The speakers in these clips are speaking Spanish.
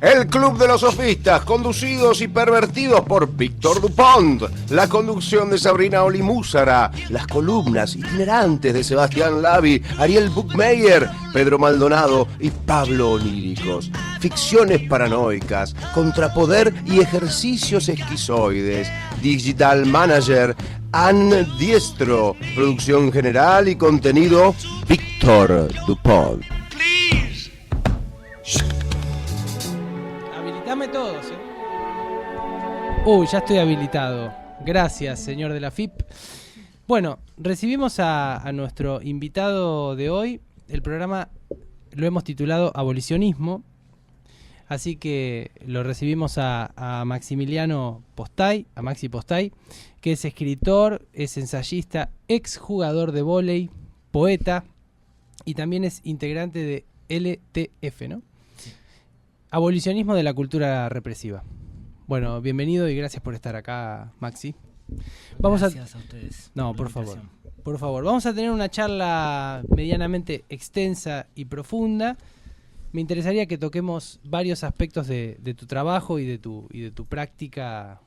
El Club de los Sofistas, conducidos y pervertidos por Víctor Dupont. La conducción de Sabrina Olimúzara. Las columnas itinerantes de Sebastián Lavi, Ariel Buchmeyer, Pedro Maldonado y Pablo Oníricos. Ficciones paranoicas, contrapoder y ejercicios esquizoides. Digital Manager, Anne Diestro. Producción general y contenido, Víctor Dupont. Dame todos, ya estoy habilitado. Gracias, señor de la FIP. Bueno, recibimos a nuestro invitado de hoy. El programa lo hemos titulado Abolicionismo. Así que lo recibimos a Maximiliano Postay, a Maxi Postay, que es escritor, es ensayista, exjugador de vóley, poeta y también es integrante de LTF, ¿no? Abolicionismo de la cultura represiva. Bueno, bienvenido y gracias por estar acá, Maxi. Gracias a ustedes. No, por favor. Por favor, vamos a tener una charla medianamente extensa y profunda. Me interesaría que toquemos varios aspectos de tu trabajo y de tu práctica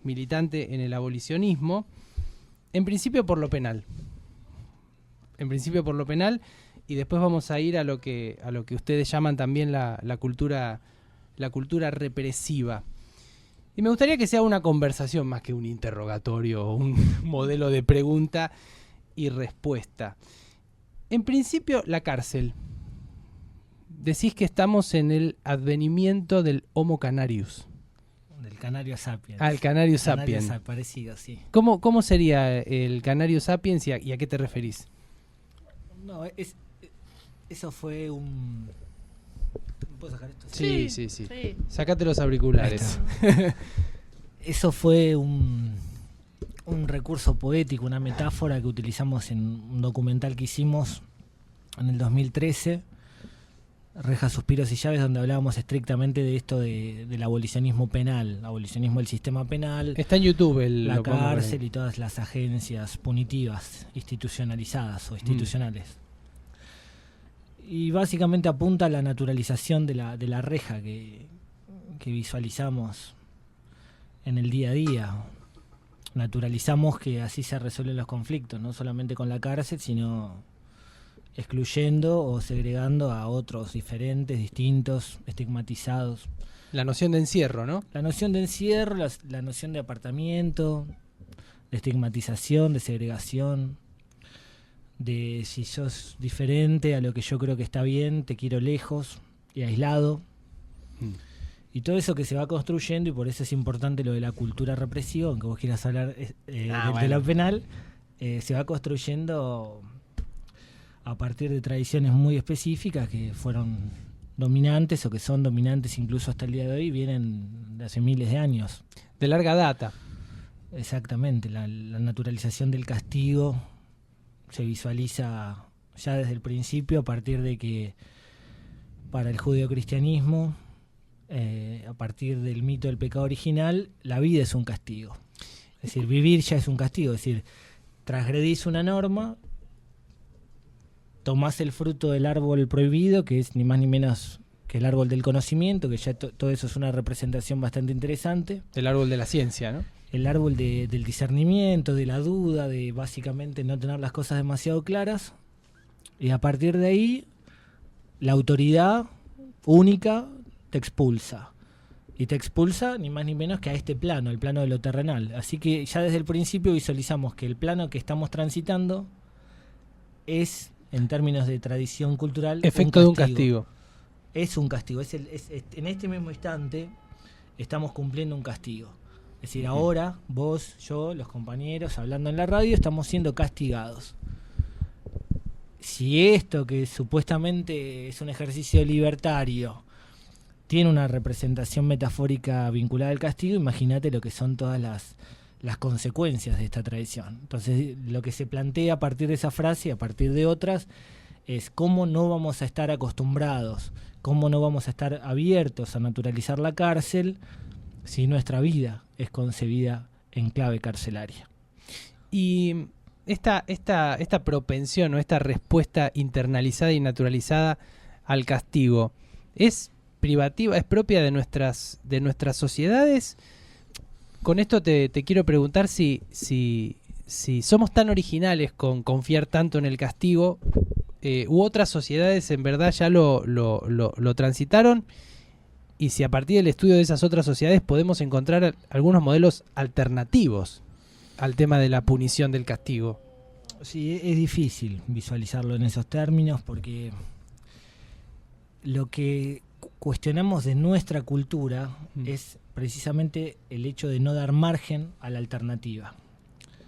militante en el abolicionismo. En principio por lo penal. Y después vamos a ir a lo que ustedes llaman también la cultura represiva. Y me gustaría que sea una conversación más que un interrogatorio o un modelo de pregunta y respuesta. En principio, la cárcel. Decís que estamos en el advenimiento del Homo canarius. Del Canario sapiens. El Canario sapiens. Parecido, sí. ¿Cómo sería el Canario sapiens y a qué te referís? No, eso fue un... ¿Puedo sacar esto? Sí. Sácate los auriculares. Eso fue un recurso poético, una metáfora que utilizamos en un documental que hicimos en el 2013, Rejas, Suspiros y Llaves, donde hablábamos estrictamente de esto del abolicionismo penal, abolicionismo del sistema penal. Está en YouTube la cárcel y todas las agencias punitivas institucionalizadas o institucionales. Y básicamente apunta a la naturalización de la reja que visualizamos en el día a día. Naturalizamos que así se resuelven los conflictos, no solamente con la cárcel, sino excluyendo o segregando a otros diferentes, distintos, estigmatizados. La noción de encierro, ¿no? La noción de encierro, la noción de apartamiento, de estigmatización, de segregación, de si sos diferente a lo que yo creo que está bien, te quiero lejos y aislado. Y todo eso que se va construyendo, y por eso es importante lo de la cultura represiva, aunque vos quieras hablar de lo penal, se va construyendo a partir de tradiciones muy específicas que fueron dominantes o que son dominantes incluso hasta el día de hoy, vienen de hace miles de años. De larga data. Exactamente, la naturalización del castigo se visualiza ya desde el principio a partir de que para el judeocristianismo, a partir del mito del pecado original, la vida es un castigo. Es decir, vivir ya es un castigo. Es decir, transgredís una norma, tomás el fruto del árbol prohibido, que es ni más ni menos que el árbol del conocimiento, que ya todo eso es una representación bastante interesante. El árbol de la ciencia, ¿no? El árbol del discernimiento, de la duda, de básicamente no tener las cosas demasiado claras. Y a partir de ahí, la autoridad única te expulsa. Y te expulsa ni más ni menos que a este plano, el plano de lo terrenal. Así que ya desde el principio visualizamos que el plano que estamos transitando es, en términos de tradición cultural, efecto de un castigo. Es un castigo. En este mismo instante estamos cumpliendo un castigo. Es decir, ahora vos, yo, los compañeros, hablando en la radio, estamos siendo castigados. Si esto, que supuestamente es un ejercicio libertario, tiene una representación metafórica vinculada al castigo, imagínate lo que son todas las consecuencias de esta tradición. Entonces, lo que se plantea a partir de esa frase y a partir de otras es cómo no vamos a estar acostumbrados, cómo no vamos a estar abiertos a naturalizar la cárcel si nuestra vida es concebida en clave carcelaria. Y esta propensión o esta respuesta internalizada y naturalizada al castigo es privativa, es propia de nuestras sociedades. Con esto te quiero preguntar si somos tan originales con confiar tanto en el castigo, u otras sociedades en verdad ya lo transitaron, y si a partir del estudio de esas otras sociedades podemos encontrar algunos modelos alternativos al tema de la punición del castigo. Sí, es difícil visualizarlo en esos términos porque lo que cuestionamos de nuestra cultura es precisamente el hecho de no dar margen a la alternativa.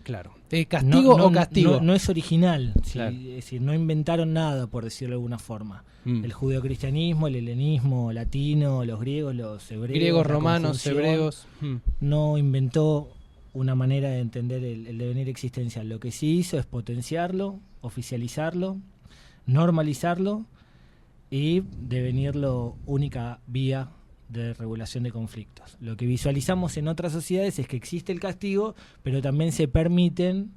Claro. ¿Castigo o castigo? No es original, Claro. Es decir, no inventaron nada, por decirlo de alguna forma. El judeocristianismo, el helenismo latino, los griegos, los hebreos, Griegos, la romanos, Confución, hebreos. no inventó una manera de entender el devenir existencial. Lo que sí hizo es potenciarlo, oficializarlo, normalizarlo y devenirlo única vía de regulación de conflictos. Lo que visualizamos en otras sociedades es que existe el castigo, pero también se permiten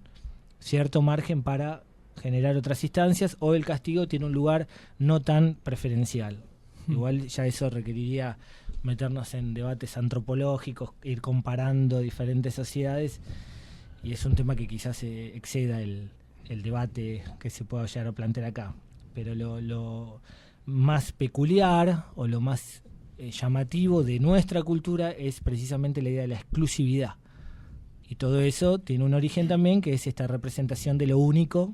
cierto margen para generar otras instancias, o el castigo tiene un lugar no tan preferencial. Igual ya eso requeriría meternos en debates antropológicos, ir comparando diferentes sociedades, y es un tema que quizás exceda el debate que se pueda llegar a plantear acá. Pero lo más peculiar o lo más llamativo de nuestra cultura es precisamente la idea de la exclusividad. Y todo eso tiene un origen también, que es esta representación de lo único,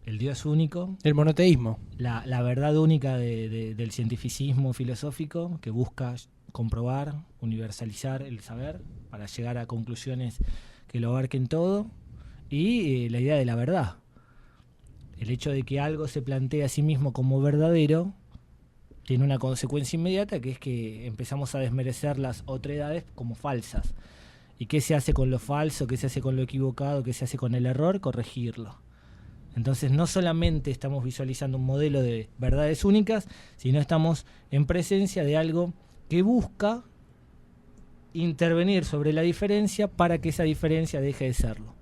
el Dios único, El monoteísmo. la verdad única del cientificismo filosófico, que busca comprobar, universalizar el saber para llegar a conclusiones que lo abarquen todo, y la idea de la verdad. El hecho de que algo se plantee a sí mismo como verdadero tiene una consecuencia inmediata, que es que empezamos a desmerecer las otredades como falsas. ¿Y qué se hace con lo falso? ¿Qué se hace con lo equivocado? ¿Qué se hace con el error? Corregirlo. Entonces no solamente estamos visualizando un modelo de verdades únicas, sino estamos en presencia de algo que busca intervenir sobre la diferencia para que esa diferencia deje de serlo.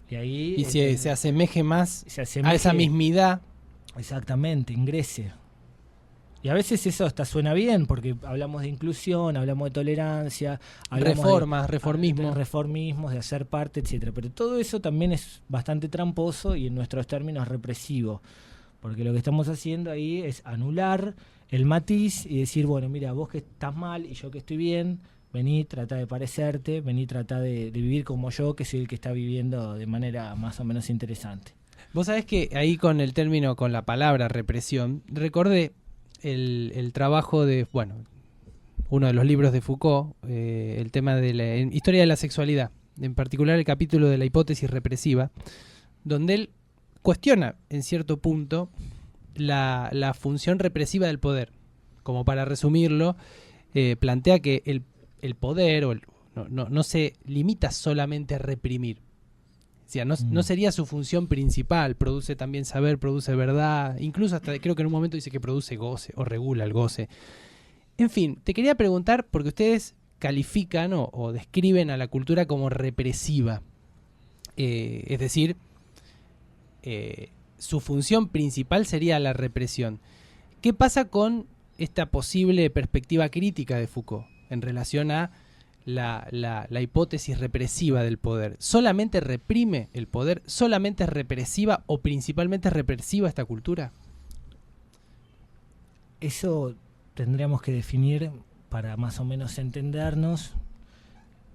Y ahí Se asemeje más se asemeje a esa mismidad. Exactamente, ingrese. Y a veces eso hasta suena bien, porque hablamos de inclusión, hablamos de tolerancia, hablamos reformismo. de reformismos, de hacer parte, etcétera. Pero todo eso también es bastante tramposo y en nuestros términos represivo, porque lo que estamos haciendo ahí es anular el matiz y decir, bueno, mira, vos que estás mal y yo que estoy bien, vení, trata de parecerte, vení, trata de vivir como yo, que soy el que está viviendo de manera más o menos interesante. Vos sabés que ahí con el término, con la palabra represión, recordé el trabajo de, uno de los libros de Foucault, el tema de la historia de la sexualidad, en particular el capítulo de la hipótesis represiva, donde él cuestiona en cierto punto la función represiva del poder. Como para resumirlo, plantea que el poder no se limita solamente a reprimir. O sea, no sería su función principal. Produce también saber, produce verdad. Incluso hasta creo que en un momento dice que produce goce o regula el goce. En fin, te quería preguntar, porque ustedes califican o describen a la cultura como represiva. Es decir, su función principal sería la represión. ¿Qué pasa con esta posible perspectiva crítica de Foucault en relación a la hipótesis represiva del poder? ¿Solamente reprime el poder? ¿Solamente es represiva o principalmente es represiva esta cultura? Eso tendríamos que definir para más o menos entendernos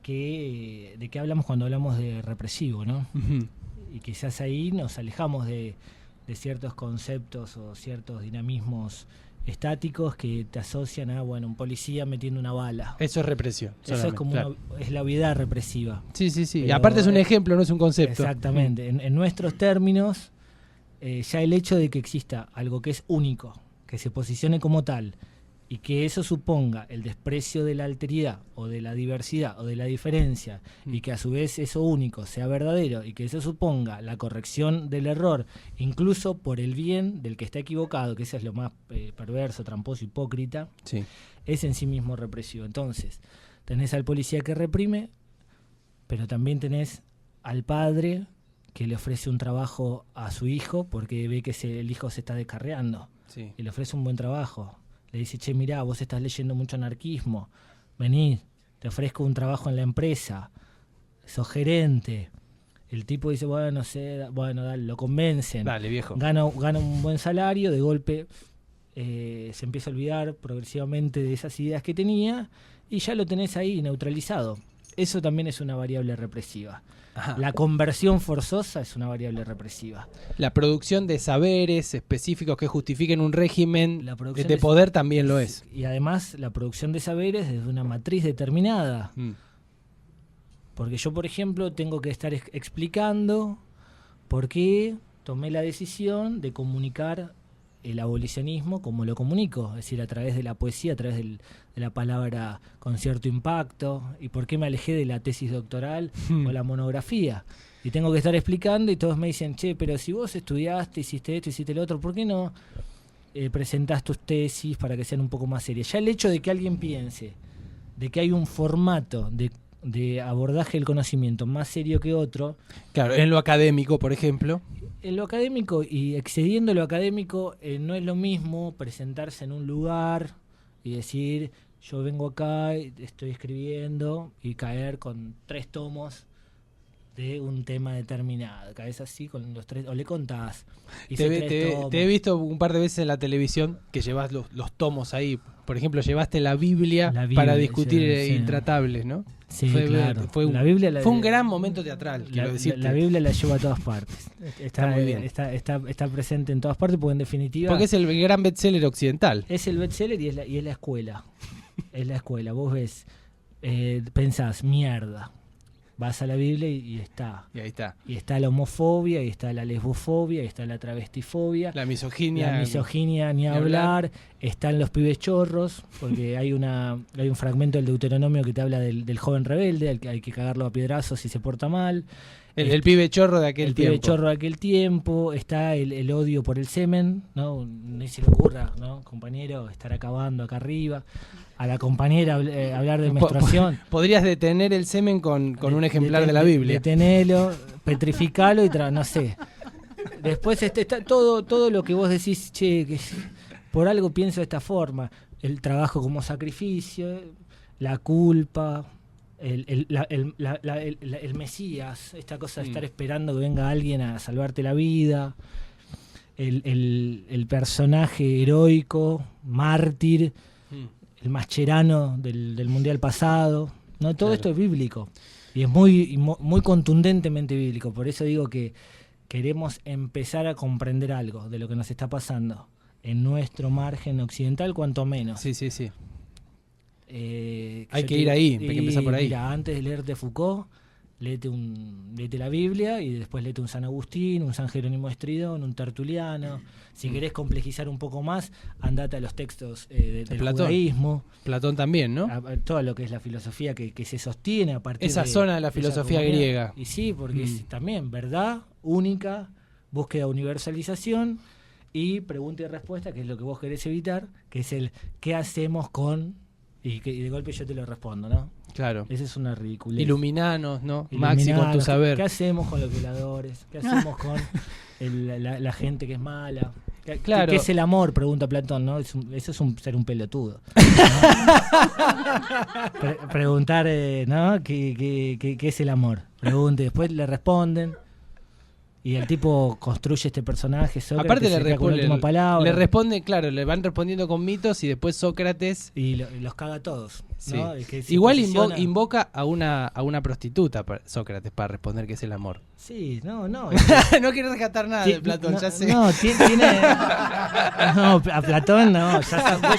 de qué hablamos cuando hablamos de represivo, ¿no? Uh-huh. Y quizás ahí nos alejamos de ciertos conceptos o ciertos dinamismos estáticos que te asocian a un policía metiendo una bala. Eso es represión. Eso es como claro. es la obviedad represiva. Sí. Y Pero, aparte es un ejemplo, no es un concepto. Exactamente. En nuestros términos, ya el hecho de que exista algo que es único, que se posicione como tal, y que eso suponga el desprecio de la alteridad o de la diversidad o de la diferencia, y que a su vez eso único sea verdadero, y que eso suponga la corrección del error, incluso por el bien del que está equivocado, que eso es lo más perverso, tramposo, hipócrita, Sí. es en sí mismo represivo. Entonces, tenés al policía que reprime, pero también tenés al padre que le ofrece un trabajo a su hijo porque ve que el hijo se está descarriando. Sí. Y le ofrece un buen trabajo. Le dice, che, mirá, vos estás leyendo mucho anarquismo. Vení, te ofrezco un trabajo en la empresa. Sos gerente. El tipo dice, bueno, dale, lo convencen. Dale, viejo. Gana un buen salario, de golpe se empieza a olvidar progresivamente de esas ideas que tenía y ya lo tenés ahí neutralizado. Eso también es una variable represiva. Ajá. La conversión forzosa es una variable represiva. La producción de saberes específicos que justifiquen un régimen La producción de poder también lo es. Y además la producción de saberes desde una matriz determinada. Porque yo, por ejemplo, tengo que estar explicando por qué tomé la decisión de comunicar el abolicionismo como lo comunico, es decir, a través de la poesía, a través de la palabra con cierto impacto, y por qué me alejé de la tesis doctoral o la monografía. Y tengo que estar explicando y todos me dicen, che, pero si vos estudiaste, hiciste esto, hiciste lo otro, ¿por qué no presentás tus tesis para que sean un poco más serias? Ya el hecho de que alguien piense de que hay un formato de abordaje del conocimiento más serio que otro. Claro, en lo académico, por ejemplo. En lo académico y excediendo lo académico, no es lo mismo presentarse en un lugar y decir, yo vengo acá, estoy escribiendo, y caer con 3 tomos de un tema determinado. Caes así con los 3, o le contás. Te he visto un par de veces en la televisión que llevas los tomos ahí. Por ejemplo, llevaste la Biblia para discutir sí. Intratables, ¿no? Sí, claro. Fue un gran momento teatral, quiero decirte. La Biblia la llevo a todas partes. Está muy bien. Está presente en todas partes porque en definitiva... Porque es el gran bestseller occidental. Es el bestseller y es la escuela. Es la escuela. Vos ves, pensás, mierda. Vas a la Biblia y está. Y ahí está. Y está la homofobia, y está la lesbofobia, y está la travestifobia. La misoginia. Ni hablar. Están los pibes chorros, porque hay un fragmento del Deuteronomio que te habla del joven rebelde, al que hay que cagarlo a piedrazos si se porta mal. El pibe chorro de aquel tiempo. El pibe chorro de aquel tiempo. Está el odio por el semen, ¿no? Ni se le ocurra, ¿no, compañero, estar acabando acá arriba. A la compañera hablar de menstruación. Podrías detener el semen con un ejemplar de la Biblia. Detenelo, petrificalo y no sé. Después está todo lo que vos decís, che, que por algo pienso de esta forma. El trabajo como sacrificio, la culpa, el Mesías, esta cosa de estar esperando que venga alguien a salvarte la vida, el personaje heroico, mártir, el Mascherano del mundial pasado, ¿no? Todo Claro. esto es bíblico y es muy contundentemente bíblico. Por eso digo que queremos empezar a comprender algo de lo que nos está pasando en nuestro margen occidental, cuanto menos. Sí. Hay que ir ahí, hay que empezar por ahí. Mira, antes de leerte Foucault, léete la Biblia y después léete un San Agustín, un San Jerónimo de Estridón, un Tertuliano. Si querés complejizar un poco más, andate a los textos del Platón. judaísmo. Platón también, ¿no? A todo lo que es la filosofía que se sostiene a partir Esa zona de la filosofía esa comunidad. griega. Y sí, porque es también verdad única, búsqueda de universalización y pregunta y respuesta, que es lo que vos querés evitar, que es el ¿qué hacemos con? Y de golpe yo te lo respondo, ¿no? Claro. Esa es una ridiculez. Iluminanos, ¿no? Maxi, con tu saber. ¿Qué hacemos con los violadores? ¿Qué hacemos con la gente que es mala? Claro. ¿Qué es el amor? Pregunta Platón, ¿no? Eso es ser un pelotudo, ¿no? Preguntar, ¿no? ¿Qué es el amor? Pregunte, después le responden. Y el tipo construye este personaje, Sócrates, Aparte le responde, claro, le van respondiendo con mitos y después Sócrates y los caga a todos, ¿no? Sí. Igual invoca a una prostituta Sócrates para responder qué es el amor. Sí, no. No quiere rescatar nada de Platón, ya sé. No, tiene... No, a Platón no. Vos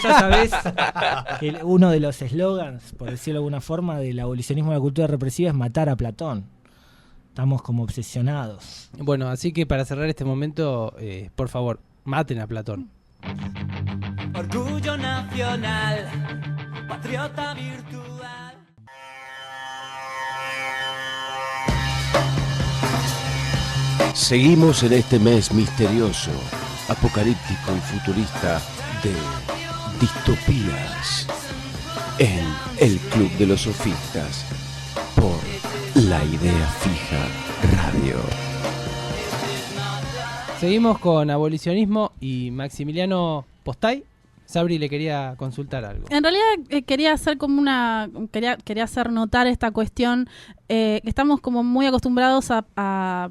ya sabés que uno de los eslogans, por decirlo de alguna forma, del abolicionismo de la cultura represiva es matar a Platón. Estamos como obsesionados. Bueno, así que para cerrar este momento, por favor, maten a Platón. Orgullo nacional, patriota virtual. Seguimos en este mes misterioso, apocalíptico y futurista de distopías en el Club de los Sofistas por La Idea Fija Radio. Seguimos con abolicionismo y Maximiliano Postay. Sabri le quería consultar algo. En realidad quería hacer como quería hacer notar esta cuestión, que estamos como muy acostumbrados a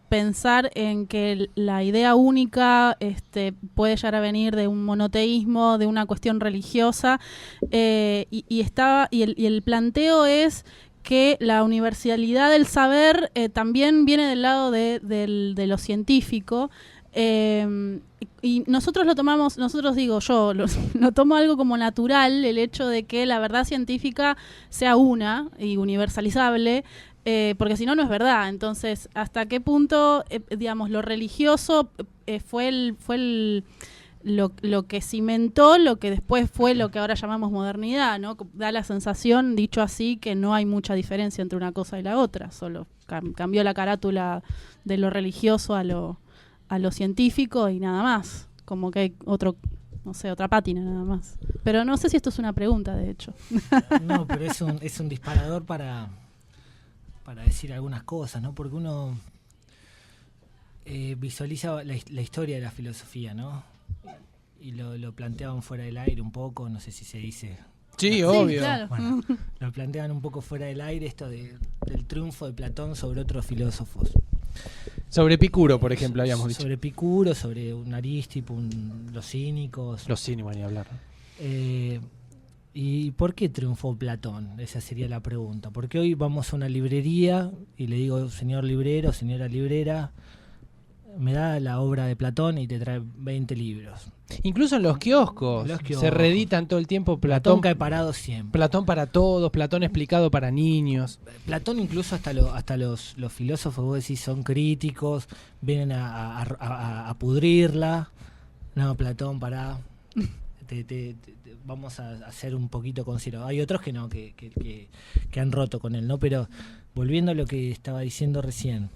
pensar en que la idea única puede llegar a venir de un monoteísmo, de una cuestión religiosa, y el planteo es que la universalidad del saber también viene del lado de lo científico. Y nosotros lo tomo algo como natural, el hecho de que la verdad científica sea una y universalizable, porque si no, no es verdad. Entonces, ¿hasta qué punto, digamos, lo religioso fue lo que cimentó lo que después fue lo que ahora llamamos modernidad, ¿no? Da la sensación, dicho así, que no hay mucha diferencia entre una cosa y la otra, solo cambió la carátula de lo religioso a lo científico y nada más, como que hay otra pátina nada más. Pero no sé si esto es una pregunta, de hecho. No, pero es un disparador para decir algunas cosas, ¿no? Porque uno visualiza la historia de la filosofía, ¿no? Y lo planteaban fuera del aire un poco, no sé si se dice. Sí, obvio. Claro. Bueno, lo planteaban un poco fuera del aire, esto del triunfo de Platón sobre otros filósofos. Sobre Epicuro, por ejemplo, habíamos dicho. Sobre Epicuro, sobre un Aristipo, los cínicos. Los cínicos, ni hablar. ¿Y por qué triunfó Platón? Esa sería la pregunta. Porque hoy vamos a una librería y le digo, señor librero, señora librera, me da la obra de Platón y te trae 20 libros. Incluso en los kioscos, se reeditan todo el tiempo Platón cae parado siempre. Platón para todos, Platón explicado para niños. Platón incluso hasta los filósofos, vos decís, son críticos, vienen a pudrirla. No, Platón, pará. Vamos a ser un poquito considerados. Hay otros que no, que han roto con él, ¿no? Pero volviendo a lo que estaba diciendo recién,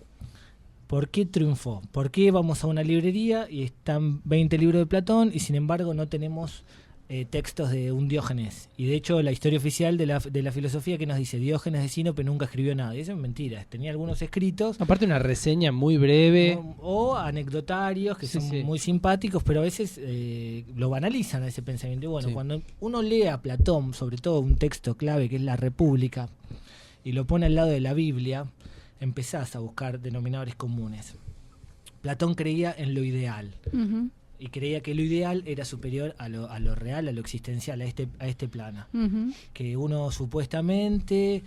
¿por qué triunfó? ¿Por qué vamos a una librería y están 20 libros de Platón y sin embargo no tenemos textos de un Diógenes? Y de hecho la historia oficial de la filosofía que nos dice Diógenes de Sinope nunca escribió nada. Y eso es mentira. Tenía algunos escritos. Aparte una reseña muy breve. O anecdotarios que son muy simpáticos, pero a veces lo banalizan a ese pensamiento. Y bueno, cuando uno lee a Platón, sobre todo un texto clave que es la República, y lo pone al lado de la Biblia, empezás a buscar denominadores comunes. Platón creía en lo ideal. Uh-huh. Y creía que lo ideal era superior a lo real, a lo existencial, a este plano. Uh-huh. Que uno supuestamente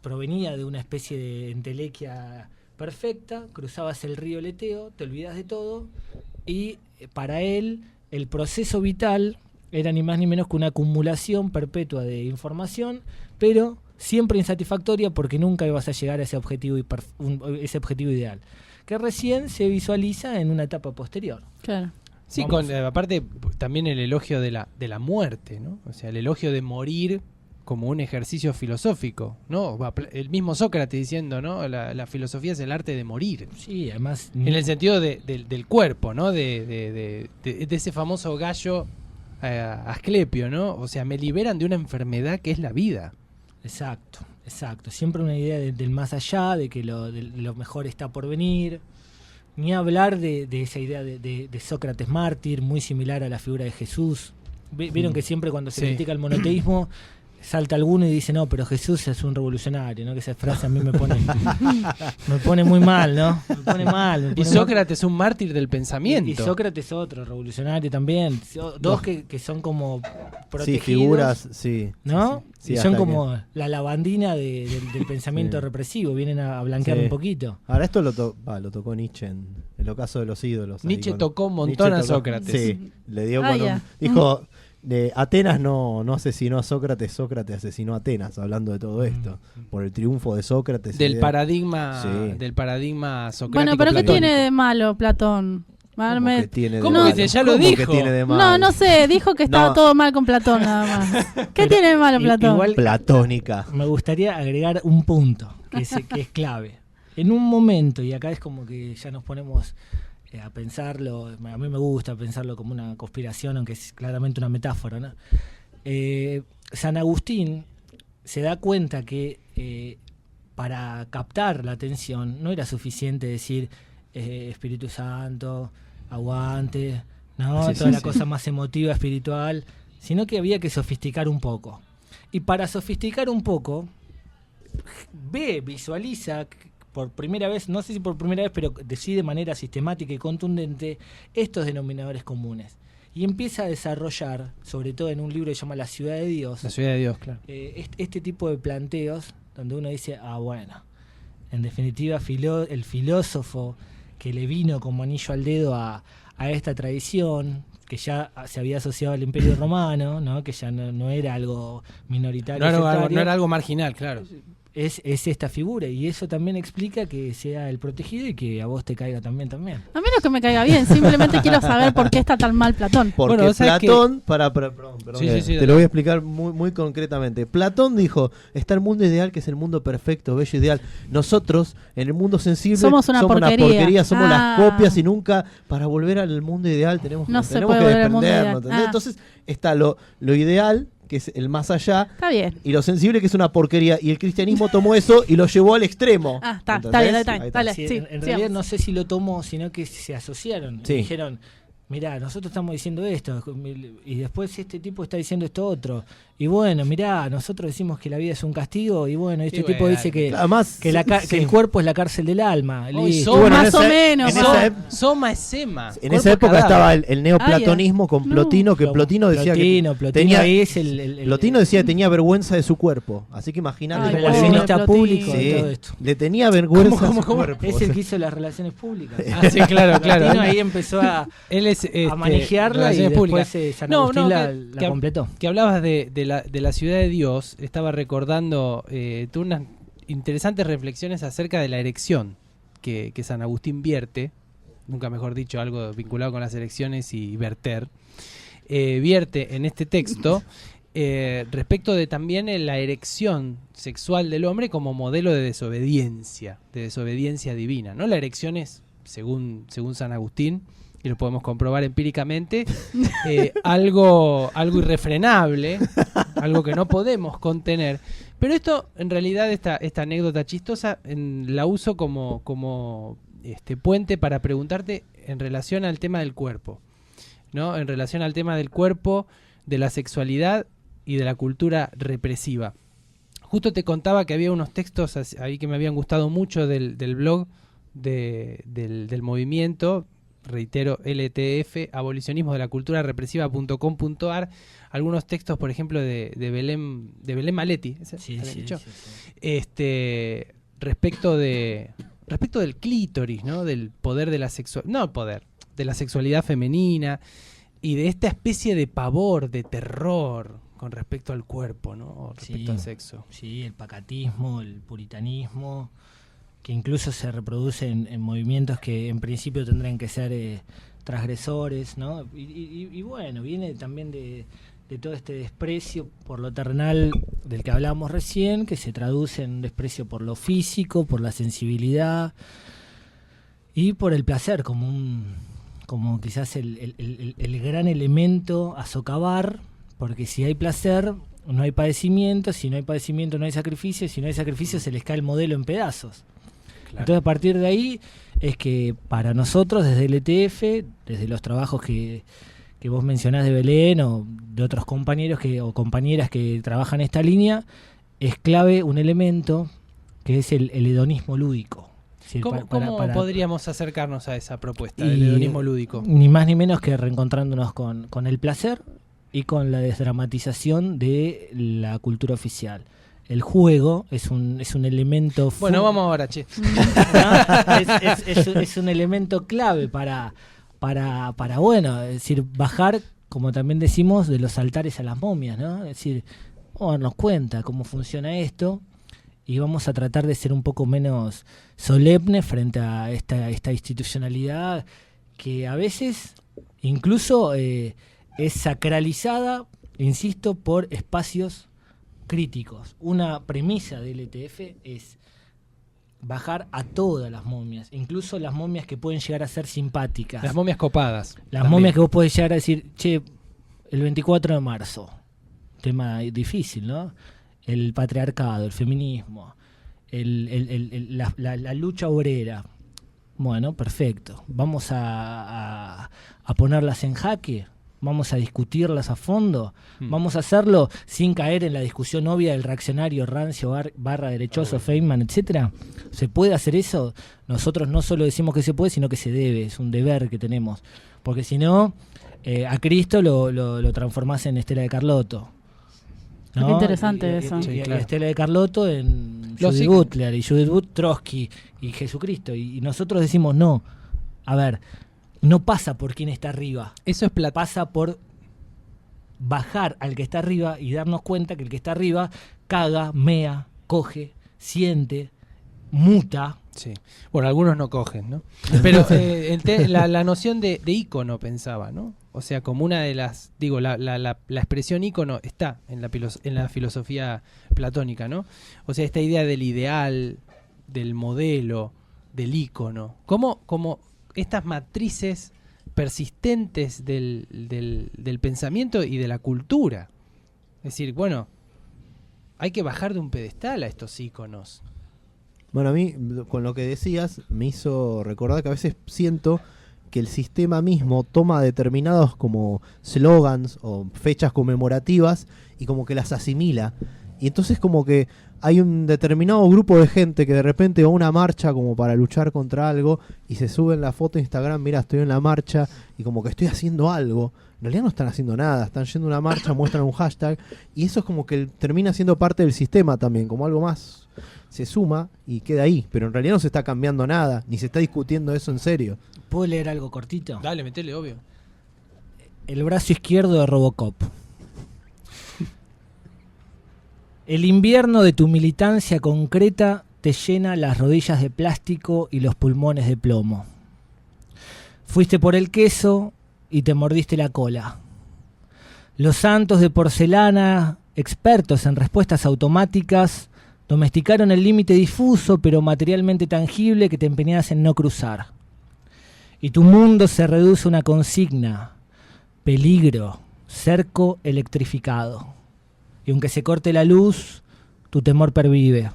provenía de una especie de entelequia perfecta, cruzabas el río Leteo, te olvidas de todo, y para él el proceso vital era ni más ni menos que una acumulación perpetua de información, pero siempre insatisfactoria porque nunca ibas a llegar a ese objetivo ideal, que recién se visualiza en una etapa posterior. Claro. Sí, aparte también el elogio de la muerte, ¿no? O sea, el elogio de morir como un ejercicio filosófico, ¿no? El mismo Sócrates diciendo, ¿no? La filosofía es el arte de morir. Sí, además en el sentido del cuerpo, ¿no? De ese famoso gallo Asclepio, ¿no? O sea, me liberan de una enfermedad que es la vida. Exacto. Siempre una idea del más allá, de que lo mejor está por venir. Ni hablar de esa idea de Sócrates mártir, muy similar a la figura de Jesús. Vieron que siempre cuando se critica el monoteísmo, salta alguno y dice, no, pero Jesús es un revolucionario, ¿no? Que esa frase a mí me pone muy mal, ¿no? Me pone mal. Y Sócrates es un mártir del pensamiento. Y Sócrates otro, revolucionario también. Dos que son como protegidos. Sí, figuras, sí. ¿No? Sí, y son como la lavandina del pensamiento represivo, vienen a blanquear un poquito. Ahora esto lo tocó Nietzsche en el ocaso de los ídolos. Nietzsche tocó un montón a Sócrates. Sí, le dio dijo... Atenas no asesinó a Sócrates, Sócrates asesinó a Atenas, hablando de todo esto, por el triunfo de Sócrates. Del paradigma socrático. Bueno, pero ¿qué tiene de malo Platón? ¿Cómo que tiene de ¿Cómo malo? que ya lo dijo? Que tiene de malo? No sé, dijo que estaba todo mal con Platón nada más. ¿Qué tiene de malo Platón? Igual, platónica. Me gustaría agregar un punto que es clave. En un momento, y acá es como que ya nos ponemos a pensarlo, a mí me gusta pensarlo como una conspiración, aunque es claramente una metáfora, ¿no? San Agustín se da cuenta que para captar la atención no era suficiente decir Espíritu Santo, aguante, ¿no? Sí, Toda sí, la sí. cosa más emotiva, espiritual, sino que había que sofisticar un poco. Y para sofisticar un poco, visualiza por primera vez, no sé si por primera vez, pero decide de manera sistemática y contundente estos denominadores comunes. Y empieza a desarrollar, sobre todo en un libro que se llama La Ciudad de Dios, La ciudad de Dios, claro. este tipo de planteos donde uno dice, bueno, en definitiva el filósofo que le vino como anillo al dedo a esta tradición, que ya se había asociado al Imperio Romano, ¿no? Que ya no era algo minoritario. No era algo marginal, claro. Es esta figura, y eso también explica que sea el protegido y que a vos te caiga también. A mí no que me caiga bien, simplemente quiero saber por qué está tan mal Platón. Porque Bueno, vos sabés Perdón, Sí, sí, sí, te lo voy a explicar muy, muy concretamente. Platón dijo, está el mundo ideal, que es el mundo perfecto, bello, ideal. Nosotros, en el mundo sensible, Somos una porquería. somos las copias, y nunca, para volver al mundo ideal, tenemos No se que puede volver al mundo desprendernos, ideal. ¿entendés? Entonces está lo ideal, que es el más allá, Está bien. y lo sensible, que es una porquería. Y el cristianismo tomó eso y lo llevó al extremo. Está ¿entendés? bien, está bien. Ahí está. Dale, Sí, sí, en sigamos. realidad no sé si lo tomó, sino que se asociaron. Sí. Y dijeron, mirá, nosotros estamos diciendo esto, y después este tipo está diciendo esto otro. Y bueno, mirá, nosotros decimos que la vida es un castigo, y bueno, este Y tipo bueno, dice que, Además, que el cuerpo es la cárcel del alma. Hoy Listo. somos bueno, en más o esa- menos. en esa ep- Soma es sema. En cuerpo esa época cadáver. estaba el neoplatonismo con No. Plotino, que Plotino decía Plotino que tenía, ahí es el Plotino decía que tenía vergüenza de su cuerpo. Así que imagínate, Ay, el pobre relacionista Plotino. público de Sí, todo esto. le tenía vergüenza ¿Cómo, a su cómo? cuerpo. Es O el sea, que hizo las relaciones públicas. Ah, sí, claro, claro. Plotino ahí empezó a Él es manejarla, y relaciones después públicas. San No, Agustín no, la completó. Que hablabas de la ciudad de Dios, estaba recordando tuvo unas interesantes reflexiones acerca de la erección que San Agustín vierte, nunca mejor dicho, algo vinculado con las elecciones y verter, vierte en este texto respecto de también la erección sexual del hombre como modelo de desobediencia divina, ¿no? La erección es, según San Agustín, y lo podemos comprobar empíricamente, algo irrefrenable, algo que no podemos contener. Pero esto, en realidad, esta anécdota chistosa, la uso como puente para preguntarte en relación al tema del cuerpo, ¿no? En relación al tema del cuerpo, de la sexualidad y de la cultura represiva. Justo te contaba que había unos textos ahí que me habían gustado mucho del blog del movimiento, reitero, LTF, abolicionismo de la cultura represiva.com.ar, algunos textos, por ejemplo, de Belén Maletti, ¿ese? Sí, ¿Habían sí, dicho? sí. Respecto del clítoris, ¿no? Del poder de la de la sexualidad femenina y de esta especie de pavor, de terror con respecto al cuerpo, ¿no? O respecto al sexo. Sí, el pacatismo, el puritanismo, que incluso se reproduce en movimientos que en principio tendrían que ser transgresores, ¿no? Y bueno, viene también de todo este desprecio por lo terrenal del que hablábamos recién, que se traduce en un desprecio por lo físico, por la sensibilidad y por el placer como quizás el gran elemento a socavar, porque si hay placer no hay padecimiento, si no hay padecimiento no hay sacrificio, si no hay sacrificio se les cae el modelo en pedazos. Claro. Entonces, a partir de ahí es que para nosotros, desde el ETF, desde los trabajos que vos mencionás de Belén o de otros compañeros o compañeras que trabajan esta línea, es clave un elemento que es el hedonismo lúdico. Es decir, ¿Cómo podríamos acercarnos a esa propuesta y del hedonismo lúdico? Ni más ni menos que reencontrándonos con el placer y con la desdramatización de la cultura oficial. El juego es un elemento... Bueno, vamos ahora, che. ¿no? Es un elemento clave para bueno, es decir, bajar, como también decimos, de los altares a las momias, ¿no? Es decir, vamos a darnos cuenta cómo funciona esto y vamos a tratar de ser un poco menos solemne frente a esta institucionalidad que a veces incluso es sacralizada, insisto, por espacios críticos. Una premisa del ETF es bajar a todas las momias, incluso las momias que pueden llegar a ser simpáticas. Las momias copadas. Las momias que vos podés llegar a decir, che, el 24 de marzo, tema difícil, ¿no? El patriarcado, el feminismo, la lucha obrera. Bueno, perfecto. Vamos a ponerlas en jaque. Vamos a discutirlas a fondo. Vamos a hacerlo sin caer en la discusión obvia del reaccionario rancio barra derechoso, Feynman, etcétera. ¿Se puede hacer eso? Nosotros no solo decimos que se puede, sino que se debe. Es un deber que tenemos. Porque si no, a Cristo lo transformás en Estela de Carlotto. ¿no? Qué interesante eso. Y Sí, claro. Estela de Carlotto en Los Judith signos. Butler, y Judith Butler, Trotsky y Jesucristo. Y nosotros decimos no. A ver, no pasa por quien está arriba. Eso es plata. Pasa por bajar al que está arriba y darnos cuenta que el que está arriba caga, mea, coge, siente, muta. Sí. Bueno, algunos no cogen, ¿no? Pero la noción de ícono pensaba, ¿no? O sea, como una de las, digo, la expresión ícono está en la filosofía platónica, ¿no? O sea, esta idea del ideal, del modelo, del ícono. Como estas matrices persistentes del pensamiento y de la cultura. Es decir, bueno, hay que bajar de un pedestal a estos íconos. Bueno, a mí, con lo que decías, me hizo recordar que a veces siento que el sistema mismo toma determinados como slogans o fechas conmemorativas y como que las asimila. Y entonces como que hay un determinado grupo de gente que de repente va a una marcha como para luchar contra algo y se sube en la foto de Instagram, mira, estoy en la marcha y como que estoy haciendo algo. En realidad no están haciendo nada, están yendo a una marcha, muestran un hashtag y eso es como que termina siendo parte del sistema también, como algo más se suma y queda ahí. Pero en realidad no se está cambiando nada, ni se está discutiendo eso en serio. ¿Puedo leer algo cortito? Dale, metele, obvio. El brazo izquierdo de Robocop. El invierno de tu militancia concreta te llena las rodillas de plástico y los pulmones de plomo. Fuiste por el queso y te mordiste la cola. Los santos de porcelana, expertos en respuestas automáticas, domesticaron el límite difuso pero materialmente tangible que te empeñabas en no cruzar. Y tu mundo se reduce a una consigna: peligro, cerco electrificado. Y aunque se corte la luz, tu temor pervive.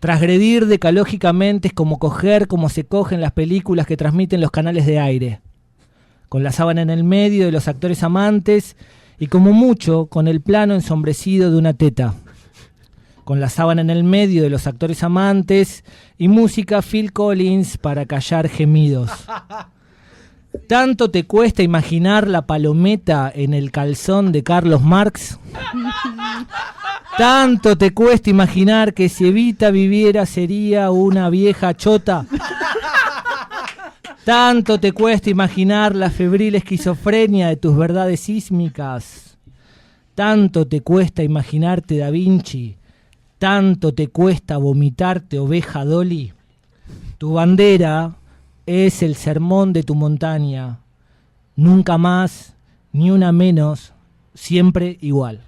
Transgredir decalógicamente es como coger como se coge en las películas que transmiten los canales de aire, con la sábana en el medio de los actores amantes y como mucho con el plano ensombrecido de una teta. Con la sábana en el medio de los actores amantes y música Phil Collins para callar gemidos. ¿Tanto te cuesta imaginar la palometa en el calzón de Carlos Marx? ¿Tanto te cuesta imaginar que si Evita viviera sería una vieja chota? ¿Tanto te cuesta imaginar la febril esquizofrenia de tus verdades sísmicas? ¿Tanto te cuesta imaginarte Da Vinci? ¿Tanto te cuesta vomitarte oveja Dolly? Tu bandera es el sermón de tu montaña. Nunca más, ni una menos, siempre igual.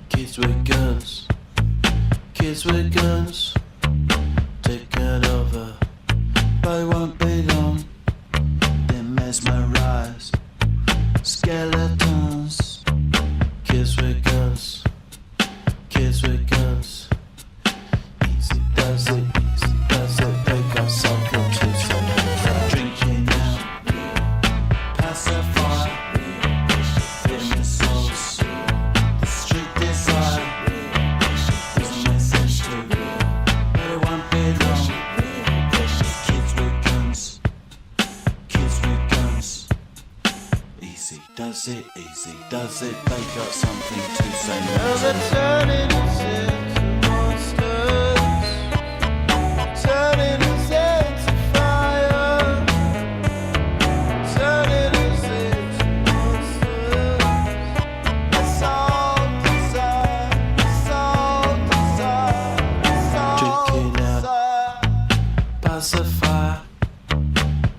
Kids with guns, kids with guns, taken over, but it won't be long. They're mesmerized, skeletons, kids with guns, kids with guns. Easy does it, they got something to say. Drinking out, pacify, in the souls. Street design doesn't make sense to me, but it won't be long. Kids with guns, kids with guns. Easy does it, they got something to say. Now they're turning us into monsters, turning us into fire, turning us into monsters. It's all desire, it's all desire, it's all drinking out, pacify,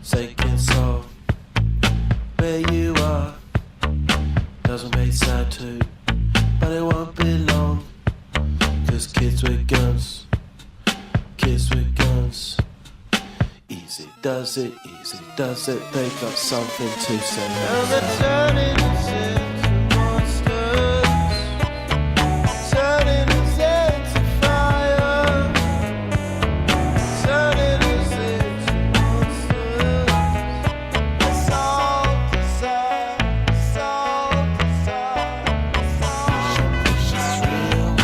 taking soul. Where you are doesn't make sad too, but it won't be long. 'Cause kids with guns, does it easy, does it? They got something to say. And they're turning us into monsters, turning us into fire, turning us into monsters. It's all desire, it's all desire, it's all It's real.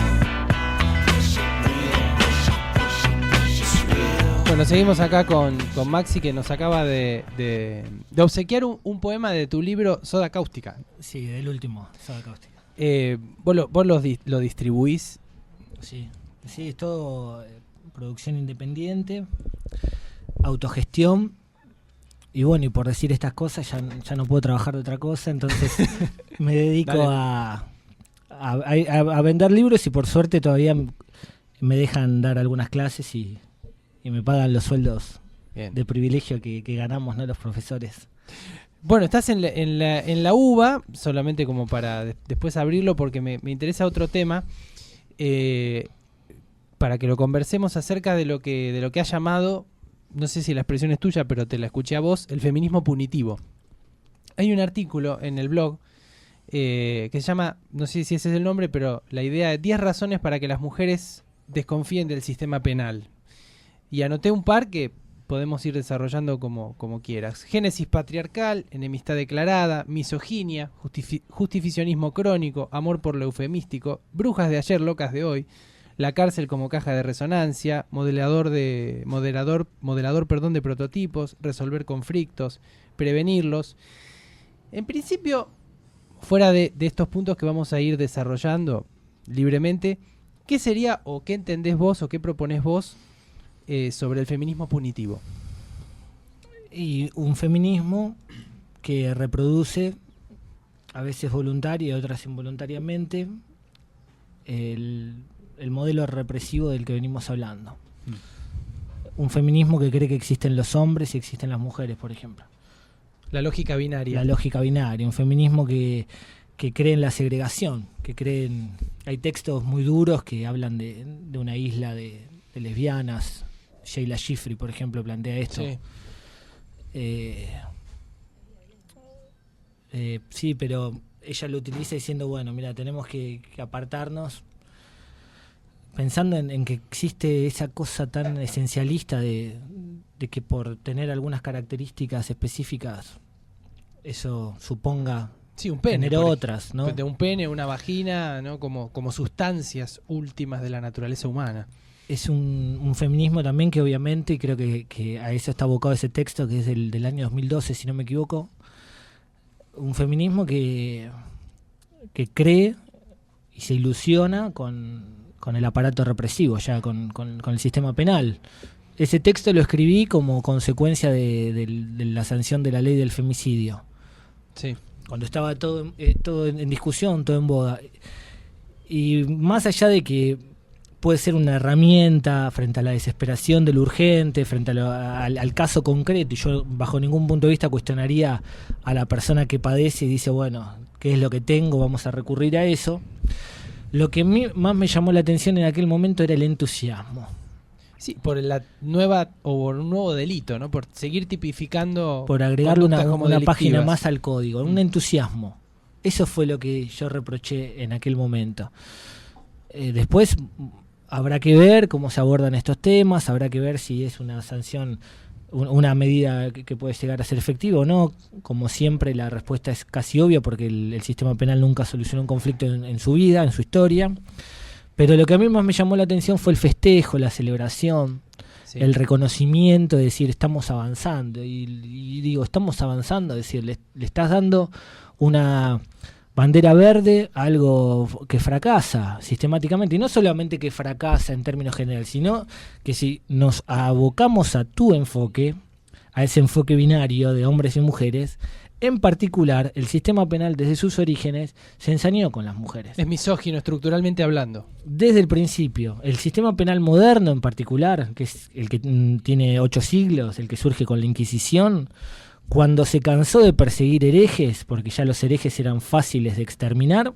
It's real. Bueno, seguimos acá con Maxi, que nos acaba de obsequiar un poema de tu libro Soda Cáustica. Sí, del último, Soda Cáustica. Vos lo distribuís. Sí, sí, es todo producción independiente, autogestión. Y bueno, y por decir estas cosas ya no puedo trabajar de otra cosa, entonces me dedico Dale. a vender libros y por suerte todavía me dejan dar algunas clases y me pagan los sueldos Bien. de privilegio que ganamos, ¿no?, los profesores. Bueno, estás en la UBA, solamente como para después abrirlo, porque me interesa otro tema, para que lo conversemos acerca de lo que ha llamado, no sé si la expresión es tuya, pero te la escuché a vos, el feminismo punitivo. Hay un artículo en el blog que se llama, no sé si ese es el nombre, pero la idea de 10 razones para que las mujeres desconfíen del sistema penal. Y anoté un par que podemos ir desarrollando como quieras. Génesis patriarcal, enemistad declarada, misoginia, justificionismo crónico, amor por lo eufemístico, brujas de ayer, locas de hoy, la cárcel como caja de resonancia, moderador de prototipos, resolver conflictos, prevenirlos. En principio, fuera de estos puntos que vamos a ir desarrollando libremente, ¿qué sería o qué entendés vos o qué proponés vos sobre el feminismo punitivo? Y un feminismo que reproduce, a veces voluntaria y otras involuntariamente, el modelo represivo del que venimos hablando. Un feminismo que cree que existen los hombres y existen las mujeres, por ejemplo. La lógica binaria. La lógica binaria. Un feminismo que cree en la segregación, que cree en... Hay textos muy duros que hablan de una isla de lesbianas. Sheila Schifri, por ejemplo, plantea esto. Sí. Sí, pero ella lo utiliza diciendo, bueno, mira, tenemos que apartarnos, pensando en que existe esa cosa tan esencialista de que por tener algunas características específicas eso suponga Sí, un pene. tener otras, ¿no? De un pene, una vagina, ¿no? Como sustancias últimas de la naturaleza humana. Es un feminismo también que obviamente, y creo que a eso está abocado ese texto, que es del año 2012, si no me equivoco, un feminismo que cree y se ilusiona con el aparato represivo, ya con el sistema penal. Ese texto lo escribí como consecuencia de la sanción de la ley del femicidio. Sí. Cuando estaba todo en discusión, todo en boda. Y más allá de que puede ser una herramienta frente a la desesperación de lo urgente, frente al caso concreto, y yo bajo ningún punto de vista cuestionaría a la persona que padece y dice, bueno, ¿qué es lo que tengo? Vamos a recurrir a eso. Lo que más me llamó la atención en aquel momento era el entusiasmo. Sí, por la nueva o por un nuevo delito, ¿no? Por seguir tipificando. Por agregarle conductas como una página delictivas. más al código, un entusiasmo. Eso fue lo que yo reproché en aquel momento. Después habrá que ver cómo se abordan estos temas, habrá que ver si es una sanción, una medida que puede llegar a ser efectiva o no. Como siempre, la respuesta es casi obvia porque el sistema penal nunca solucionó un conflicto en su vida, en su historia. Pero lo que a mí más me llamó la atención fue el festejo, la celebración, Sí. el reconocimiento de decir estamos avanzando. Y digo, estamos avanzando, es decir, le estás dando una bandera verde a algo que fracasa sistemáticamente. Y no solamente que fracasa en términos generales, sino que si nos abocamos a tu enfoque, a ese enfoque binario de hombres y mujeres, en particular, el sistema penal desde sus orígenes se ensañó con las mujeres. Es misógino estructuralmente hablando. Desde el principio, el sistema penal moderno en particular, que es el que tiene 8 siglos, el que surge con la Inquisición, cuando se cansó de perseguir herejes, porque ya los herejes eran fáciles de exterminar,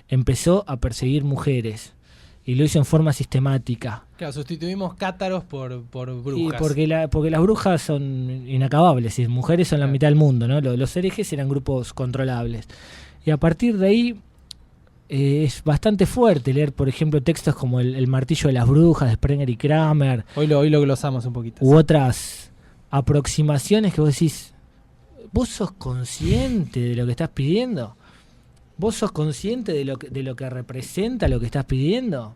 empezó a perseguir mujeres. y lo hizo en forma sistemática. Claro, sustituimos cátaros por Y brujas. porque las brujas son inacabables, y mujeres son la Claro. mitad del mundo, ¿no? Los herejes eran grupos controlables. Y a partir de ahí es bastante fuerte leer, por ejemplo, textos como el martillo de las brujas de Sprenger y Kramer, Hoy lo glosamos un poquito. u otras aproximaciones que vos decís, ¿vos sos consciente de lo que estás pidiendo? ¿Vos sos consciente de lo que representa lo que estás pidiendo?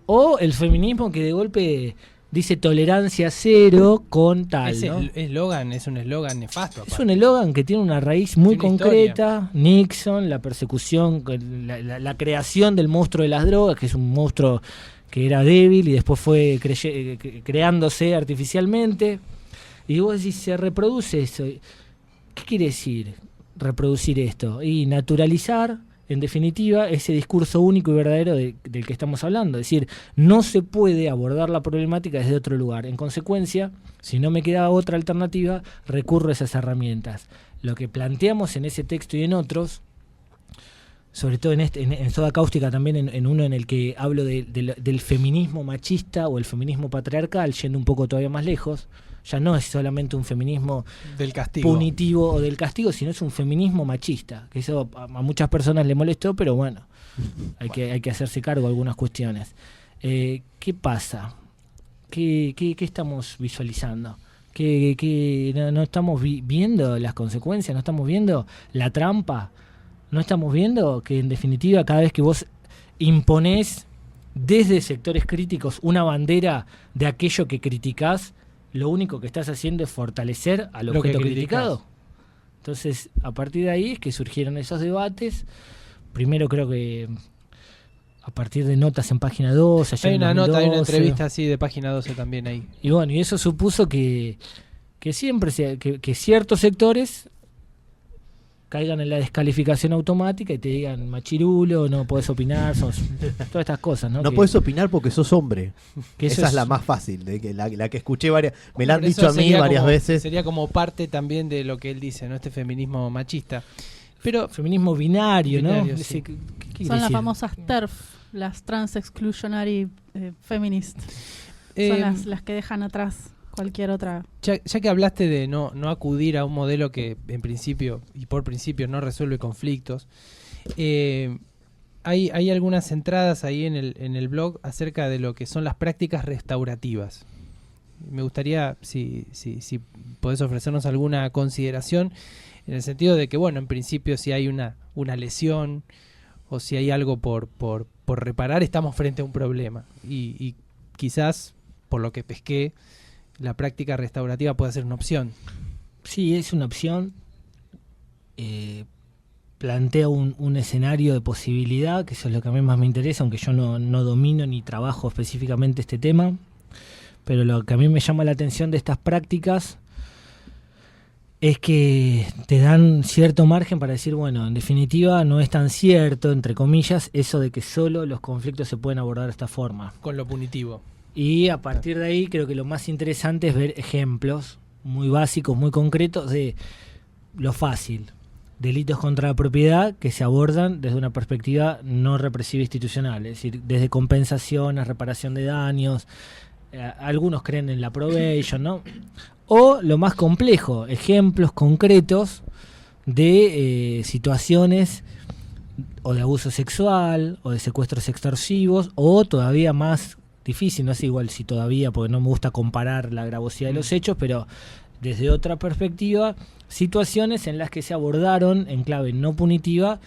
O el feminismo que de golpe dice tolerancia cero con tal, Ese ¿no? eslogan es un eslogan nefasto. Es aparte. un eslogan que tiene una raíz muy Tiene una concreta. Nixon, la persecución, la creación del monstruo de las drogas, que es un monstruo que era débil y después fue creándose artificialmente. Y vos decís, se reproduce eso. ¿Qué quiere decir reproducir esto? Y naturalizar, en definitiva, ese discurso único y verdadero del que estamos hablando. Es decir, no se puede abordar la problemática desde otro lugar. En consecuencia, si no me queda otra alternativa, recurro a esas herramientas. Lo que planteamos en ese texto y en otros, sobre todo en Soda Cáustica también, en uno en el que hablo del feminismo machista o el feminismo patriarcal, yendo un poco todavía más lejos, ya no es solamente un feminismo Del castigo. punitivo o del castigo, sino es un feminismo machista, que eso a muchas personas le molestó, pero bueno, hay que hacerse cargo de algunas cuestiones. ¿Qué pasa? ¿Qué estamos visualizando? ¿Que no estamos viendo las consecuencias? ¿No estamos viendo la trampa? ¿No estamos viendo que en definitiva cada vez que vos imponés desde sectores críticos una bandera de aquello que criticás, lo único que estás haciendo es fortalecer al Lo que objeto criticás. criticado? Entonces, a partir de ahí es que surgieron esos debates. Primero creo que a partir de notas en página 2, allá Hay en una nota, hay una 2012. entrevista así de página 12 también ahí. Y bueno, y eso supuso que siempre que ciertos sectores caigan en la descalificación automática y te digan machirulo, no podés opinar, todas estas cosas, ¿no? No Que- puedes opinar porque sos hombre. que eso Esa es la más fácil, la que escuché varias, me la han Pero eso dicho a mí sería varias como- veces. Sería como parte también de lo que él dice, ¿no? Este feminismo machista. Pero feminismo binario, ¿no? Binario, Ese- sí. ¿qué quiere Son las decir? famosas TERF, las Trans Exclusionary Feminist. eh, Son las que dejan atrás cualquier otra. ya que hablaste de no acudir a un modelo que en principio y por principio no resuelve conflictos, hay algunas entradas ahí en el blog acerca de lo que son las prácticas restaurativas. Me gustaría si podés ofrecernos alguna consideración en el sentido de que, bueno, en principio si hay una lesión o si hay algo por reparar, estamos frente a un problema. Y quizás, por lo que pesqué, la práctica restaurativa puede ser una opción. Sí, es una opción. Plantea un escenario de posibilidad, que eso es lo que a mí más me interesa, aunque yo no domino ni trabajo específicamente este tema. Pero lo que a mí me llama la atención de estas prácticas es que te dan cierto margen para decir, bueno, en definitiva no es tan cierto, entre comillas, eso de que solo los conflictos se pueden abordar de esta forma. Con lo punitivo. Y a partir de ahí creo que lo más interesante es ver ejemplos muy básicos, muy concretos de lo fácil. Delitos contra la propiedad que se abordan desde una perspectiva no represiva institucional, es decir, desde compensaciones, reparación de daños. Algunos creen en la probation, ¿no? O lo más complejo, ejemplos concretos de situaciones o de abuso sexual o de secuestros extorsivos, o todavía más difícil, no sé igual si todavía, porque no me gusta comparar la gravosidad de los hechos, pero desde otra perspectiva, situaciones en las que se abordaron en clave no punitiva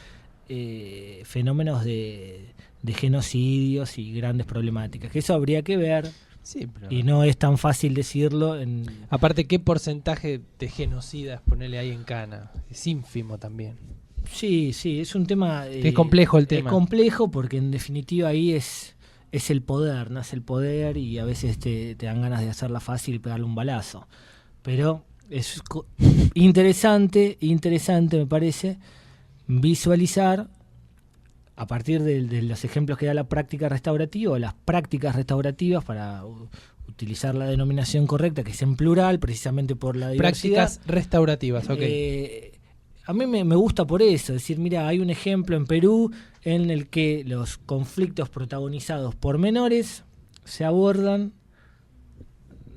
fenómenos de genocidios y grandes problemáticas, que eso habría que ver. Sí, pero Y no es tan fácil decirlo. aparte, ¿qué porcentaje de genocidas ponerle ahí en Cana? Es ínfimo también. Sí, es un tema... Que es complejo el tema. Es complejo porque en definitiva ahí es el poder, nace el poder y a veces te dan ganas de hacerla fácil y pegarle un balazo. Pero es interesante me parece, visualizar a partir de los ejemplos que da la práctica restaurativa o las prácticas restaurativas, para utilizar la denominación correcta, que es en plural, precisamente por la diversidad. Prácticas restaurativas, ok. a mí me gusta por eso, es decir, mira, hay un ejemplo en Perú en el que los conflictos protagonizados por menores se abordan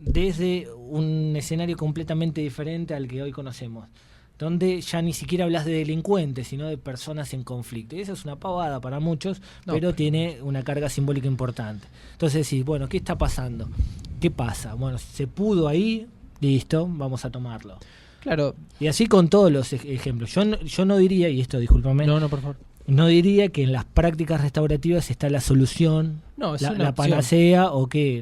desde un escenario completamente diferente al que hoy conocemos, donde ya ni siquiera hablas de delincuentes, sino de personas en conflicto. Y eso es una pavada para muchos, pero tiene una carga simbólica importante. Entonces decís, bueno, ¿qué está pasando? ¿Qué pasa? Bueno, se pudo ahí, listo, vamos a tomarlo. Claro. Y así con todos los ejemplos. Yo no diría, y esto discúlpame, No, por favor. no diría que en las prácticas restaurativas está la solución, No, es la una opción. panacea, o que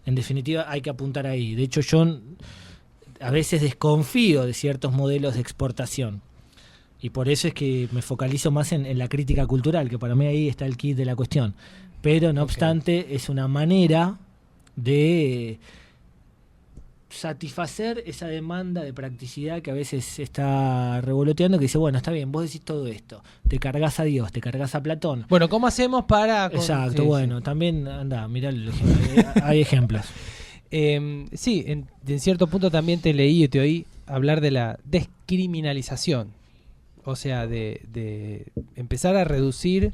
en definitiva hay que apuntar ahí. De hecho, yo a veces desconfío de ciertos modelos de exportación. Y por eso es que me focalizo más en la crítica cultural, que para mí ahí está el kit de la cuestión. Pero no obstante, es una manera de satisfacer esa demanda de practicidad que a veces se está revoloteando, que dice, bueno, está bien, vos decís todo esto, te cargas a Dios, te cargas a Platón. Bueno, ¿cómo hacemos para...? Exacto, Sí, bueno, también, anda, mirá el ejemplo, hay ejemplos. Sí, en cierto punto también te leí y te oí hablar de la descriminalización. O sea, de empezar a reducir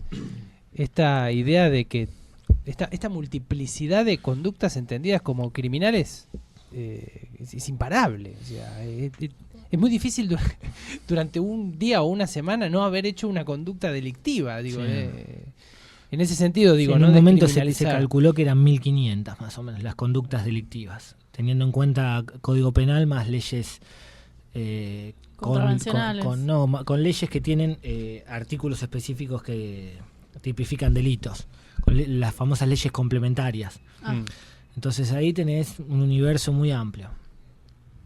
esta idea de que esta multiplicidad de conductas entendidas como criminales es imparable. O sea, es muy difícil durante un día o una semana no haber hecho una conducta delictiva. Digo, Sí. en ese sentido, digo, Sí, en ¿no? un momento se Descriminalizar. calculó que eran 1500 más o menos las conductas delictivas, teniendo en cuenta Código Penal más leyes Contravencionales. con leyes que tienen artículos específicos que tipifican delitos, las famosas leyes complementarias. Ah. Entonces ahí tenés un universo muy amplio.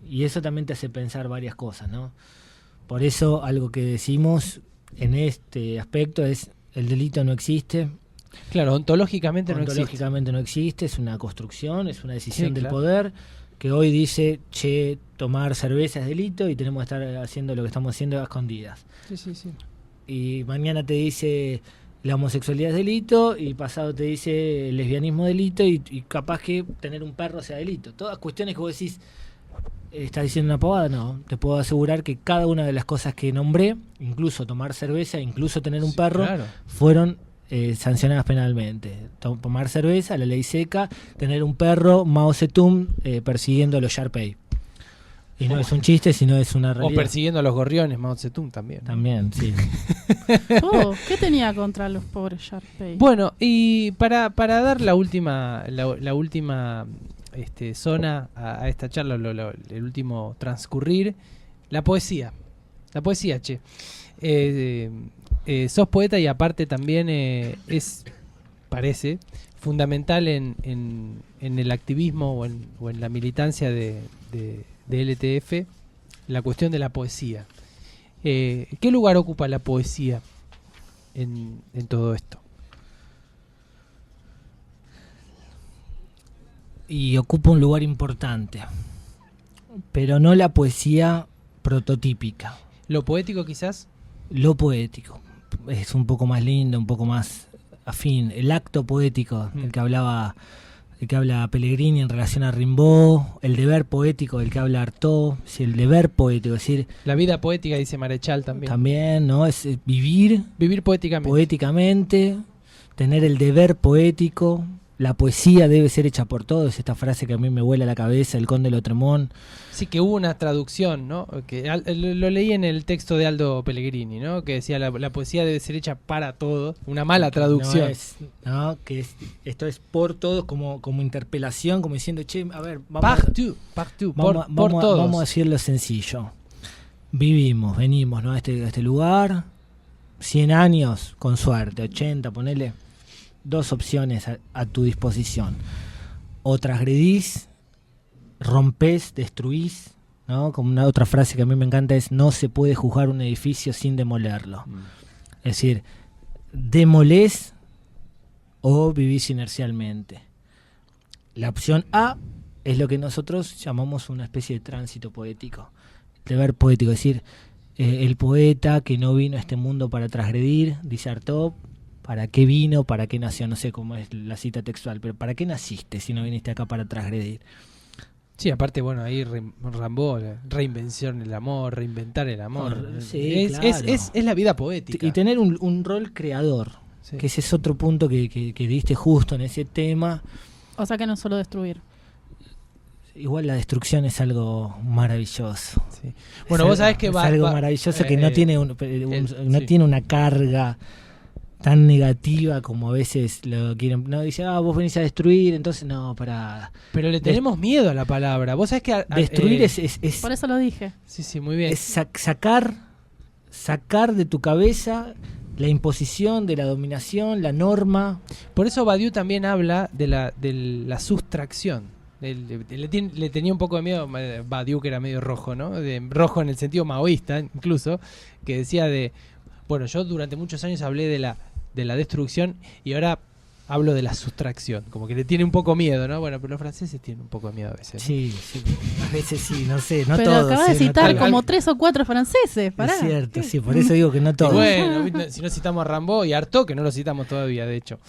Y eso también te hace pensar varias cosas, ¿no? Por eso algo que decimos en este aspecto es el delito no existe. Claro, ontológicamente no existe. Ontológicamente no existe, es una construcción, es una decisión Sí, del claro. poder que hoy dice, che, tomar cerveza es delito y tenemos que estar haciendo lo que estamos haciendo a escondidas. Sí, sí, sí. Y mañana te dice la homosexualidad es delito y pasado te dice el lesbianismo es delito y capaz que tener un perro sea delito. Todas cuestiones que vos decís, ¿estás diciendo una pavada? No, te puedo asegurar que cada una de las cosas que nombré, incluso tomar cerveza, incluso tener un Sí, perro, claro. fueron sancionadas penalmente. Tomar cerveza, la ley seca, tener un perro, Mao Zedong persiguiendo a los Sharpei. Y no es un chiste, sino es una O realidad. persiguiendo a los gorriones, Mao Zedong también. También, sí. Oh, ¿qué tenía contra los pobres Sharpei? Bueno, y para dar la última zona a esta charla, el último transcurrir, la poesía. La poesía, che. Sos poeta y aparte también parece fundamental en el activismo o en la militancia de LTF, la cuestión de la poesía. ¿Qué lugar ocupa la poesía en todo esto? Y ocupa un lugar importante, pero no la poesía prototípica, ¿Lo poético quizás? lo poético. Es un poco más lindo, un poco más afín. El acto poético, el que habla Pellegrini en relación a Rimbaud, el deber poético del que habla Artaud, el deber poético, es decir, La vida poética, dice Marechal también. también, ¿no? Es vivir Vivir poéticamente. poéticamente, tener el deber poético. La poesía debe ser hecha por todos, esta frase que a mí me vuela la cabeza, el Conde de Lautremont. Sí, que hubo una traducción, ¿no? Que lo leí en el texto de Aldo Pellegrini, ¿no? Que decía la poesía debe ser hecha para todos. Una mala traducción. Esto es por todos como interpelación, como diciendo, che, a ver, Partout, por todos. vamos a decirlo sencillo. Venimos, ¿no? a este lugar, 100 años, con suerte, 80, ponele. Dos opciones a tu disposición. O transgredís, rompés, destruís, ¿no? Como una otra frase que a mí me encanta es: no se puede juzgar un edificio sin demolerlo. Es decir, demolés o vivís inercialmente. La opción A es lo que nosotros llamamos una especie de tránsito poético, deber poético, es decir, el poeta que no vino a este mundo para transgredir, dice Artaud. ¿Para qué vino? ¿Para qué nació? No sé cómo es la cita textual, pero ¿para qué naciste si no viniste acá para transgredir? Sí, aparte, bueno, ahí Rambo, la reinvención del amor, reinventar el amor. Sí, es, claro. es la vida poética. Y tener un rol creador, Sí. que ese es otro punto que diste justo en ese tema. O sea que no solo destruir. Igual la destrucción es algo maravilloso. Sí. Bueno, vos sabés que es algo maravilloso que no tiene no sí. tiene una carga tan negativa como a veces lo quieren. No dice, vos venís a destruir, entonces no, para Pero le tenemos miedo a la palabra. Vos sabés que destruir es Por eso lo dije. Sí, sí, muy bien. es sacar de tu cabeza la imposición de la dominación, la norma. Por eso Badiou también habla de la sustracción. Le tenía un poco de miedo Badiou, que era medio rojo, ¿no? Rojo en el sentido maoísta, incluso, que decía bueno, yo durante muchos años hablé de la destrucción y ahora hablo de la sustracción, como que le tiene un poco miedo, ¿no? Bueno, pero los franceses tienen un poco de miedo a veces, ¿no? Sí, a veces sí, no sé, no Pero todos. acabas de no citar todos. como 3 o 4 franceses, pará. Es cierto, sí, por eso digo que no Y todos. bueno, si no citamos a Rambo y Artaud, que no lo citamos todavía, de hecho.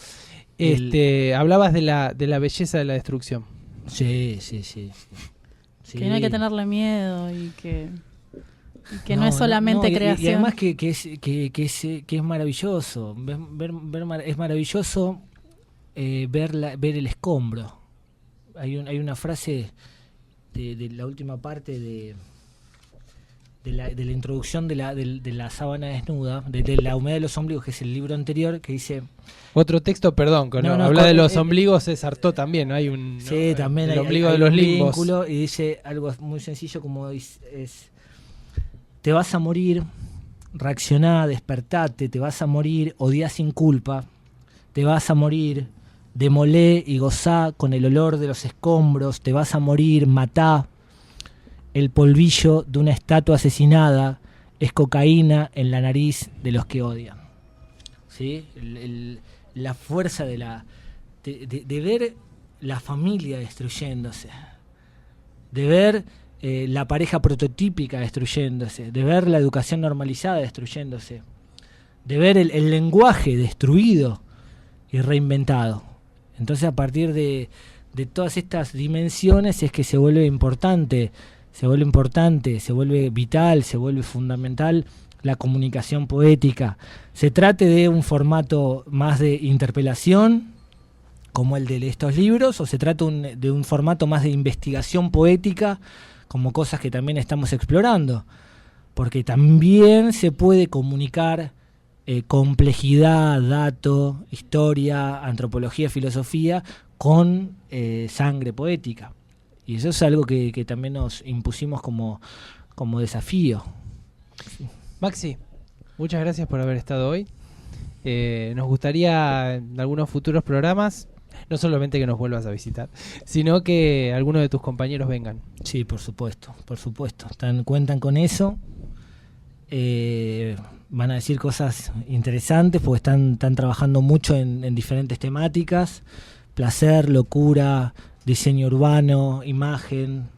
El- Hablabas de la belleza de la destrucción. Sí. Sí. Que no hay que tenerle miedo y que no es solamente y creación. además que es maravilloso. Es maravilloso ver el escombro. Hay una frase de la última parte de la introducción de la sábana desnuda, de la humedad de los ombligos, que es el libro anterior, que dice... Otro texto, perdón, que habla de los ombligos, es Artaud también, ¿no? Hay un... Sí, ¿no? también el hay ombligo hay de los un limbos. vínculo, y dice algo muy sencillo como te vas a morir, reaccioná, despertate, te vas a morir, odiá sin culpa, te vas a morir, demolé y gozá con el olor de los escombros, te vas a morir, matá. El polvillo de una estatua asesinada es cocaína en la nariz de los que odian. ¿Sí? La fuerza de ver la familia destruyéndose, de ver la pareja prototípica destruyéndose, de ver la educación normalizada destruyéndose, de ver el lenguaje destruido y reinventado. Entonces, a partir de todas estas dimensiones es que se vuelve importante, se vuelve vital, se vuelve fundamental la comunicación poética. Se trate de un formato más de interpelación, como el de estos libros, o se trata de un formato más de investigación poética, como cosas que también estamos explorando. Porque también se puede comunicar complejidad, dato, historia, antropología, filosofía, con sangre poética. Y eso es algo que también nos impusimos como desafío. Maxi, muchas gracias por haber estado hoy. Nos gustaría en algunos futuros programas, no solamente que nos vuelvas a visitar, sino que algunos de tus compañeros vengan. Sí, por supuesto. Cuentan con eso. Van a decir cosas interesantes porque están trabajando mucho en diferentes temáticas: placer, locura, diseño urbano, imagen.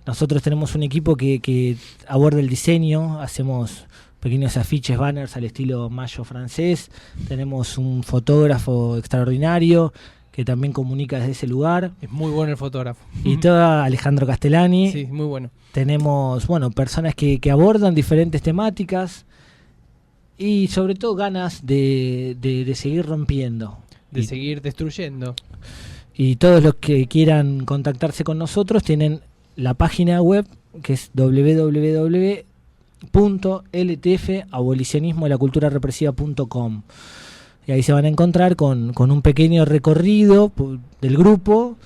Nosotros tenemos un equipo que aborda el diseño, hacemos pequeños afiches, banners al estilo mayo francés. Tenemos un fotógrafo extraordinario que también comunica desde ese lugar. Es muy bueno el fotógrafo. Y todo Alejandro Castellani. Sí, muy bueno. Tenemos, personas que abordan diferentes temáticas y sobre todo ganas de seguir rompiendo. De seguir destruyendo. Y todos los que quieran contactarse con nosotros tienen la página web, que es www.ltfabolicionismodelaculturarepresiva.com. Y ahí se van a encontrar con un pequeño recorrido del grupo,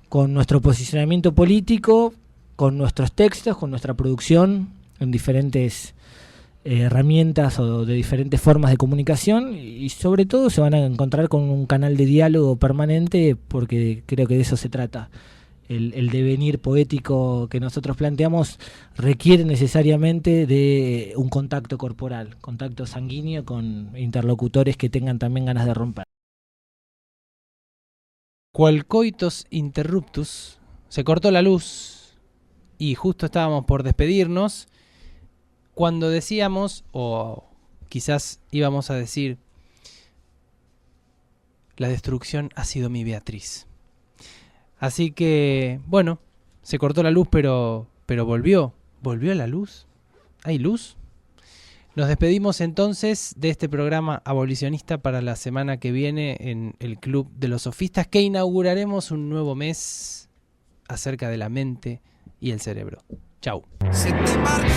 con nuestro posicionamiento político, con nuestros textos, con nuestra producción en diferentes herramientas o de diferentes formas de comunicación, y sobre todo se van a encontrar con un canal de diálogo permanente, porque creo que de eso se trata. El devenir poético que nosotros planteamos requiere necesariamente de un contacto corporal, contacto sanguíneo con interlocutores que tengan también ganas de romper. Qual coitus interruptus, se cortó la luz y justo estábamos por despedirnos cuando decíamos, o quizás íbamos a decir, la destrucción ha sido mi Beatriz. Así que, bueno, Se cortó la luz, pero volvió. ¿Volvió la luz? ¿Hay luz? Nos despedimos entonces de este programa abolicionista para la semana que viene en el Club de los Sofistas, que inauguraremos un nuevo mes acerca de la mente y el cerebro. Chau. Se te marchó